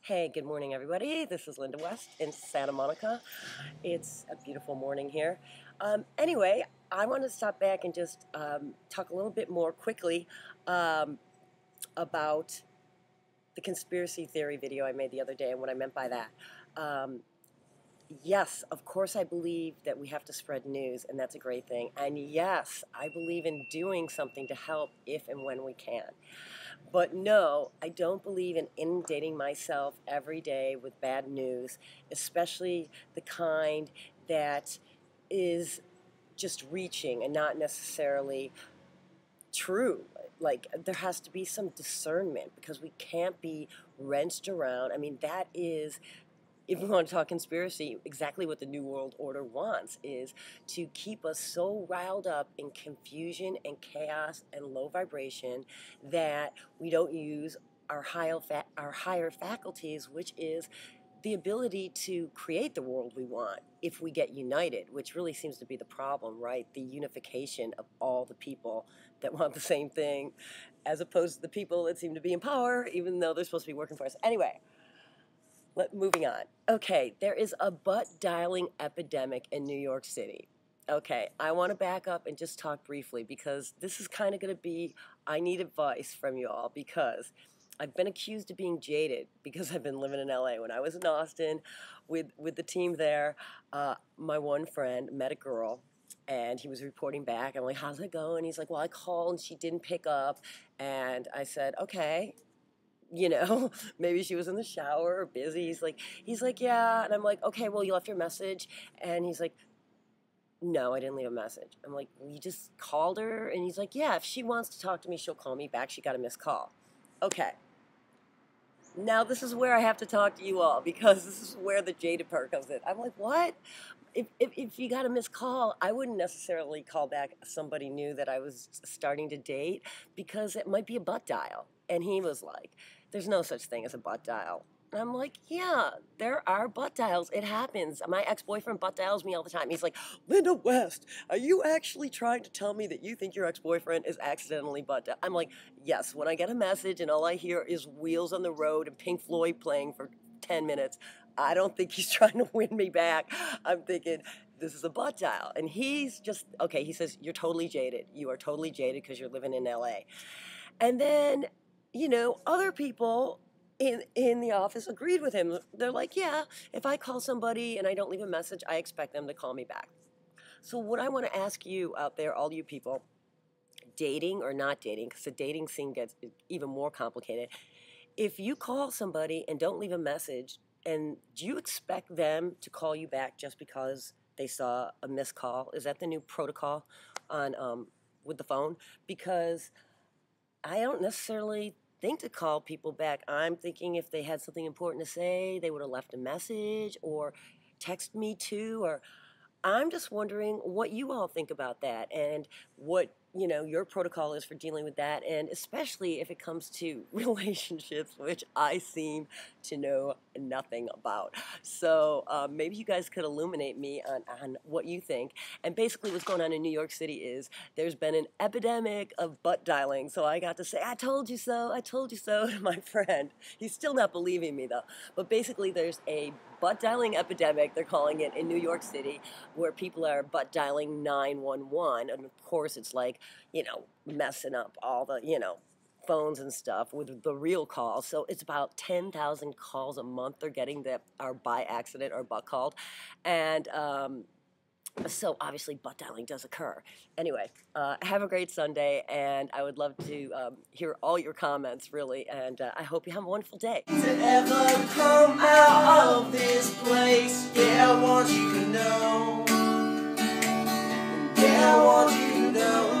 Hey, good morning, everybody. This is Linda West in Santa Monica. It's a beautiful morning here. Anyway, I want to stop back and just talk a little bit more quickly about the conspiracy theory video I made the other day and what I meant by that. Yes, of course I believe that we have to spread news, and that's a great thing. And yes, I believe in doing something to help if and when we can. But no, I don't believe in inundating myself every day with bad news, especially the kind that is just reaching and not necessarily true. Like, there has to be some discernment because we can't be wrenched around. I mean, that is, if we want to talk conspiracy, exactly what the New World Order wants is to keep us so riled up in confusion and chaos and low vibration that we don't use our higher faculties, which is the ability to create the world we want if we get united, which really seems to be the problem, right? The unification of all the people that want the same thing, as opposed to the people that seem to be in power, even though they're supposed to be working for us. Anyway. Moving on. Okay, there is a butt dialing epidemic in New York City. Okay, I want to back up and just talk briefly because this is kind of going to be, I need advice from you all because I've been accused of being jaded because I've been living in LA. When I was in Austin with the team there, my one friend met a girl and he was reporting back. I'm like, how's it going? He's like, well, I called and she didn't pick up. And I said, okay. Maybe she was in the shower or busy. He's like, yeah. And I'm like, okay, well, you left your message. And he's like, no, I didn't leave a message. I'm like, well, you just called her? And he's like, yeah, if she wants to talk to me, she'll call me back. She got a missed call. Okay. Now this is where I have to talk to you all because this is where the jaded part comes in. I'm like, what? If you got a missed call, I wouldn't necessarily call back somebody new that I was starting to date because it might be a butt dial. And he was like, there's no such thing as a butt dial. And I'm like, yeah, there are butt dials. It happens. My ex-boyfriend butt dials me all the time. He's like, Linda West, are you actually trying to tell me that you think your ex-boyfriend is accidentally butt dial? I'm like, yes, when I get a message and all I hear is Wheels on the Road and Pink Floyd playing for 10 minutes, I don't think he's trying to win me back. I'm thinking, this is a butt dial. And he's just, okay, he says, you're totally jaded. You are totally jaded because you're living in LA. And then, other people in the office agreed with him. They're like, yeah, if I call somebody and I don't leave a message, I expect them to call me back. So what I want to ask you out there, all you people, dating or not dating, because the dating scene gets even more complicated. If you call somebody and don't leave a message, and do you expect them to call you back just because they saw a missed call? Is that the new protocol on with the phone? Because I don't necessarily think to call people back. I'm thinking if they had something important to say, they would have left a message or text me too. Or I'm just wondering what you all think about that and what your protocol is for dealing with that, and especially if it comes to relationships, which I seem to know nothing about. So maybe you guys could illuminate me on what you think. And basically what's going on in New York City is there's been an epidemic of butt dialing. So I got to say, I told you so to my friend. He's still not believing me though. But basically there's a butt dialing epidemic, they're calling it, in New York City, where people are butt dialing 911. And of course it's like, messing up all the, phones and stuff with the real calls. So it's about 10,000 calls a month they're getting that are by accident or butt called. And so obviously butt dialing does occur. Anyway, have a great Sunday, and I would love to hear all your comments, really, and I hope you have a wonderful day. To ever come out of this place, yeah, I want you to know. Yeah, I want you to know.